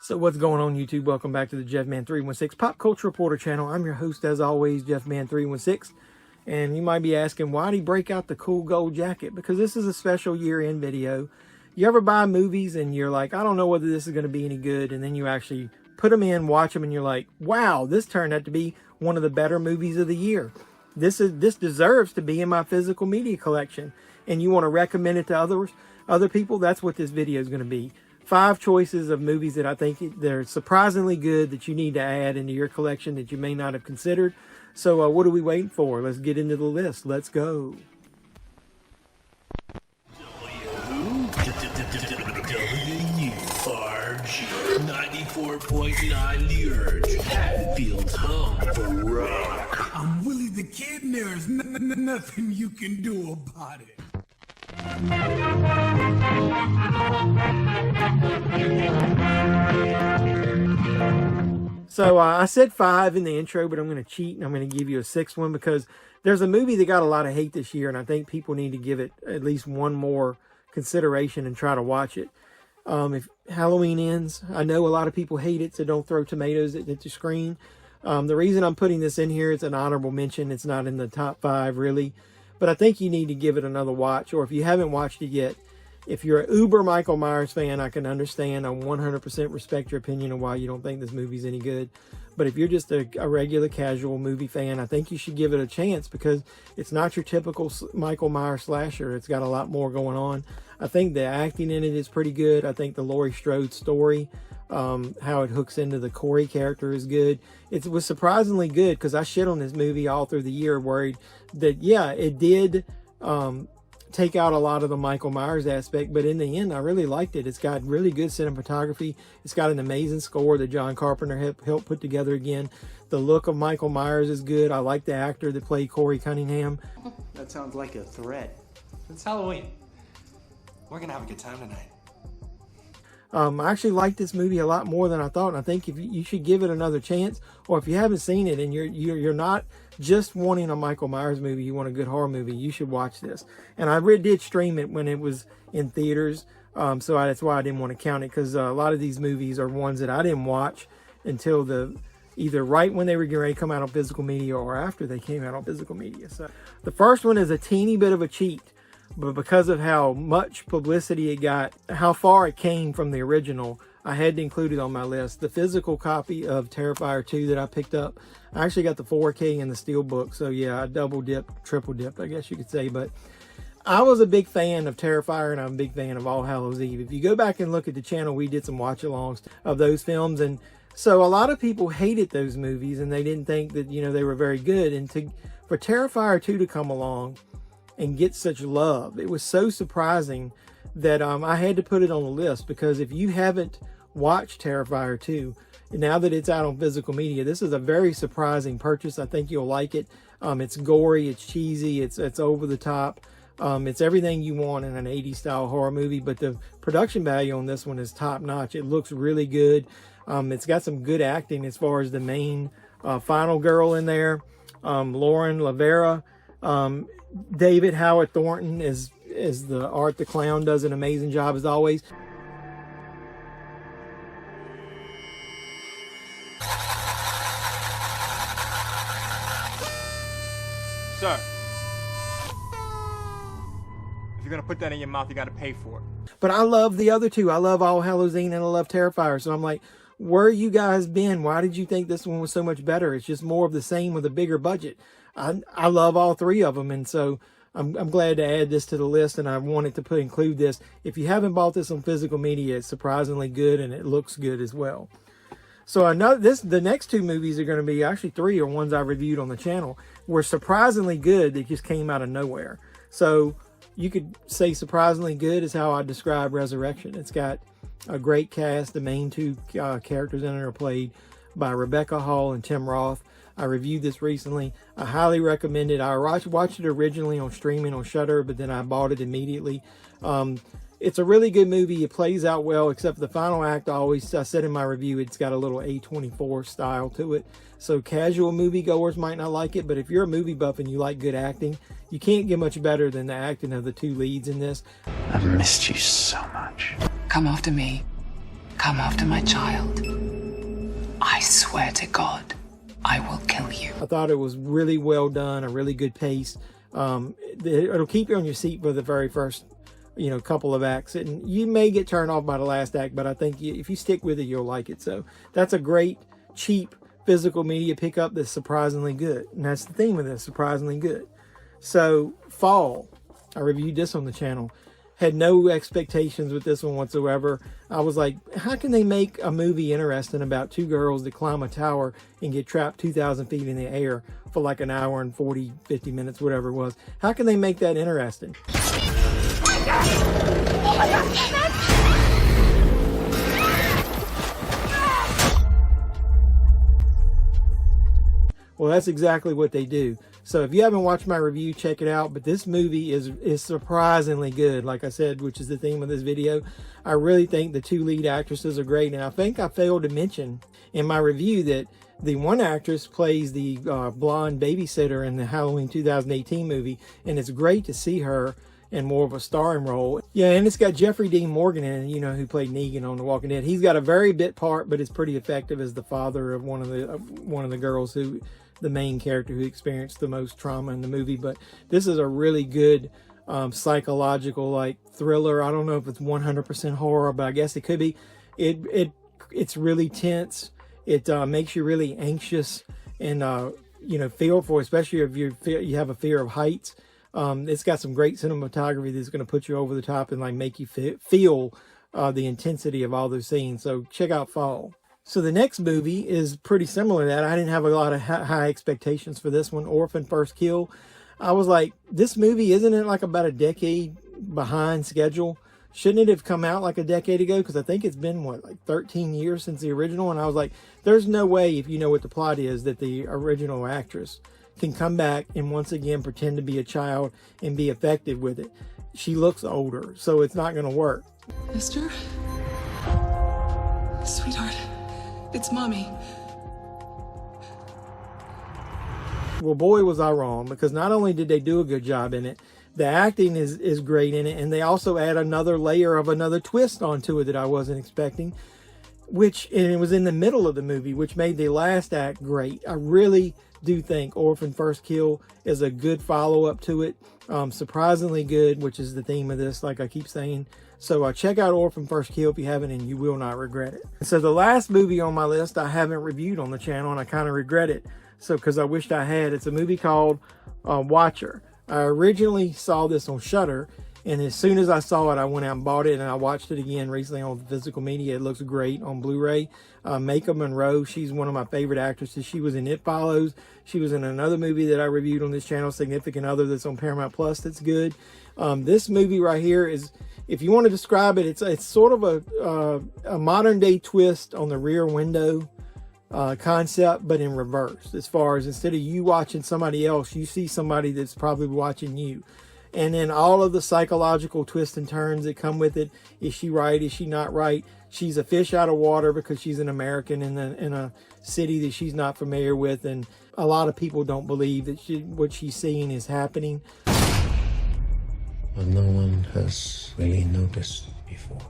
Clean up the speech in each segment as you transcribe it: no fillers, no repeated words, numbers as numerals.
So what's going on, YouTube? Welcome back to the JeffMan316 Pop Culture Reporter channel. I'm your host, as always, JeffMan316. And you might be asking, why did he break out the cool gold jacket? Because this is a special year-end video. You ever buy movies and you're like, I don't know whether this is going to be any good, and then you actually put them in, watch them, and you're like, wow, this turned out to be one of the better movies of the year. This deserves to be in my physical media collection. And you want to recommend it to other people? That's what this video is going to be. 5 choices of movies that I think they're surprisingly good that you need to add into your collection that you may not have considered. So what are we waiting for? Let's get into the list. Let's go. WRG 94.9 The Urge. Hatfield's home for rock. I'm Willie the Kid and there's nothing you can do about it. So I said 5 in the intro, but I'm going to cheat and I'm going to give you a 6th one because there's a movie that got a lot of hate this year, and I think people need to give it at least one more consideration and try to watch it. If Halloween Ends, I know a lot of people hate it, so don't throw tomatoes at the screen. The reason I'm putting this in here, it's an honorable mention. It's not in the top 5 really, but I think you need to give it another watch. Or if you haven't watched it yet, if you're an uber Michael Myers fan, I can understand. I 100% respect your opinion on why you don't think this movie's any good. But if you're just a regular casual movie fan, I think you should give it a chance because it's not your typical Michael Myers slasher. It's got a lot more going on. I think the acting in it is pretty good. I think the Laurie Strode story, how it hooks into the Corey character is good. It was surprisingly good because I shit on this movie all through the year, worried that, yeah, it did take out a lot of the Michael Myers aspect, but in the end I really liked it. It's got really good cinematography. It's got an amazing score that John Carpenter helped put together again. The look of Michael Myers is good. I like the actor that played Corey Cunningham. That sounds like a threat. It's Halloween. We're gonna have a good time tonight. I actually like this movie a lot more than I thought, and I think if you should give it another chance, or if you haven't seen it and you're not just wanting a Michael Myers movie, you want a good horror movie, you should watch this. And I did stream it when it was in theaters, so that's why I didn't want to count it, because a lot of these movies are ones that I didn't watch until either right when they were getting ready to come out on physical media or after they came out on physical media. So the first one is a teeny bit of a cheat, but because of how much publicity it got, how far it came from the original, I had to include it on my list. The physical copy of Terrifier 2 that I picked up, I actually got the 4K and the Steelbook, so yeah, I double dipped, triple dipped, I guess you could say. But I was a big fan of Terrifier, and I'm a big fan of All Hallows Eve. If you go back and look at the channel, we did some watch-alongs of those films, and so a lot of people hated those movies, and they didn't think that, you know, they were very good. And for Terrifier 2 to come along and get such love, it was so surprising that I had to put it on the list, because if you haven't watched Terrifier 2, now that it's out on physical media, this is a very surprising purchase. I think you'll like it. It's gory, it's cheesy, it's over the top. It's everything you want in an 80s style horror movie, but the production value on this one is top notch. It looks really good. It's got some good acting as far as the main final girl in there, Lauren Lavera. David Howard Thornton is the Art the Clown, does an amazing job as always. Sir, if you're gonna put that in your mouth, you gotta pay for it. But I love the other two. I love All Hallows Eve and I love Terrifier. So I'm like, where you guys been? Why did you think this one was so much better? It's just more of the same with a bigger budget. I love all 3 of them, and so I'm glad to add this to the list, and I wanted to include this. If you haven't bought this on physical media, it's surprisingly good, and it looks good as well. So the next 2 movies are going to be, actually 3 are ones I reviewed on the channel, were surprisingly good. They just came out of nowhere. So you could say surprisingly good is how I describe Resurrection. It's got a great cast. The main 2 characters in it are played by Rebecca Hall and Tim Roth. I reviewed this recently. I highly recommend it. I watched it originally on streaming on Shudder, but then I bought it immediately. It's a really good movie. It plays out well, except the final act, I said in my review, it's got a little A24 style to it. So casual moviegoers might not like it, but if you're a movie buff and you like good acting, you can't get much better than the acting of the 2 leads in this. I've missed you so much. Come after me. come after my child, I swear to God, I will kill you. I thought it was really well done, a really good pace. It'll keep you on your seat for the very first, couple of acts. And you may get turned off by the last act, but I think if you stick with it, you'll like it. So that's a great, cheap physical media pickup that's surprisingly good. And that's the theme of this, surprisingly good. So Fall, I reviewed this on the channel. Had no expectations with this one whatsoever. I was like, how can they make a movie interesting about two girls that climb a tower and get trapped 2,000 feet in the air for like an hour and 40, 50 minutes, whatever it was? How can they make that interesting? Well, that's exactly what they do. So if you haven't watched my review, check it out. But this movie is surprisingly good, like I said, which is the theme of this video. I really think the two lead actresses are great. And I think I failed to mention in my review that the one actress plays the blonde babysitter in the Halloween 2018 movie. And it's great to see her in more of a starring role. Yeah, and it's got Jeffrey Dean Morgan in it, who played Negan on The Walking Dead. He's got a very bit part, but it's pretty effective as the father of one of the girls who, the main character who experienced the most trauma in the movie. But this is a really good psychological like thriller. I don't know if it's 100% horror, but I guess it could be. It's really tense. It makes you really anxious and feel for, especially if you have a fear of heights. It's got some great cinematography that's going to put you over the top and like make you feel the intensity of all those scenes. So check out Fall. So the next movie is pretty similar to that. I didn't have a lot of high expectations for this one, Orphan First Kill. I was like, this movie, isn't it like about a decade behind schedule? Shouldn't it have come out like a decade ago? Because I think it's been, like 13 years since the original. And I was like, there's no way, if you know what the plot is, that the original actress can come back and once again pretend to be a child and be effective with it. She looks older, so it's not going to work. Mister? Sweetheart, it's Mommy. Well, boy, was I wrong, because not only did they do a good job in it, the acting is great in it, and they also add another layer of another twist onto it that I wasn't expecting, and it was in the middle of the movie, which made the last act great. I really do think Orphan First Kill is a good follow-up to it. Surprisingly good, which is the theme of this, like I keep saying. So check out Orphan First Kill if you haven't, and you will not regret it. So the last movie on my list I haven't reviewed on the channel, and I kind of regret it. So because I wished I had. It's a movie called Watcher. I originally saw this on Shudder, and as soon as I saw it, I went out and bought it, and I watched it again recently on physical media. It looks great on Blu-ray. Maika Monroe, she's one of my favorite actresses. She was in It Follows. She was in another movie that I reviewed on this channel, Significant Other, that's on Paramount Plus, that's good. This movie right here is, if you want to describe it, it's sort of a modern-day twist on the Rear Window concept, but in reverse. As far as, instead of you watching somebody else, you see somebody that's probably watching you. And then all of the psychological twists and turns that come with it. Is she right? Is she not right? She's a fish out of water because she's an American in a city that she's not familiar with. And a lot of people don't believe that what she's seeing is happening. But no one has really noticed before.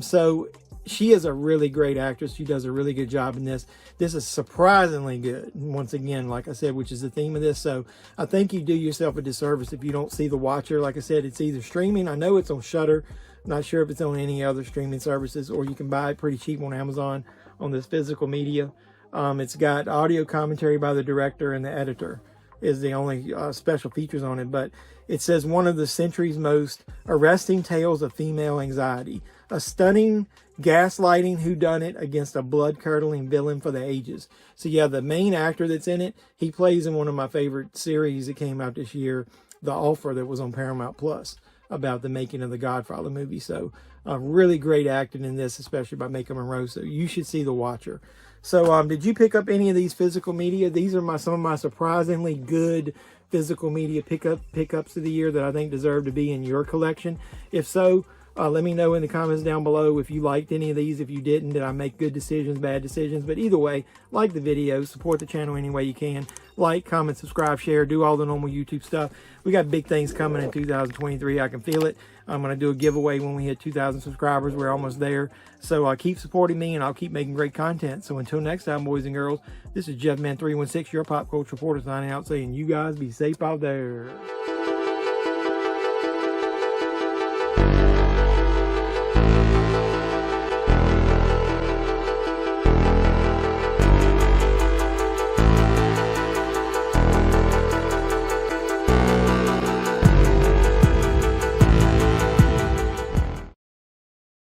So she is a really great actress. She does a really good job in this. This is surprisingly good. Once again, like I said, which is the theme of this. So I think you do yourself a disservice if you don't see The Watcher. Like I said, it's either streaming. I know it's on Shudder. I'm not sure if it's on any other streaming services, or you can buy it pretty cheap on Amazon on this physical media. It's got audio commentary by the director, and the editor is the only special features on it. But it says, one of the century's most arresting tales of female anxiety. A stunning gaslighting whodunit against a blood-curdling villain for the ages. So yeah, the main actor that's in it, he plays in one of my favorite series that came out this year, The Offer, that was on Paramount Plus, about the making of the Godfather movie. So really great acting in this, especially by Maika Monroe. So you should see The Watcher. So did you pick up any of these physical media? These are some of my surprisingly good physical media pickups of the year that I think deserve to be in your collection. If so, let me know in the comments down below if you liked any of these. If you didn't, did I make good decisions, bad decisions? But either way, like the video, support the channel any way you can. like, comment, subscribe, share, do all the normal YouTube stuff. We got big things coming in 2023. I can feel it. I'm going to do a giveaway when we hit 2,000 subscribers. We're almost there. So keep supporting me, and I'll keep making great content. So until next time, boys and girls, this is JeffMan316, your pop culture reporter, signing out, saying you guys be safe out there.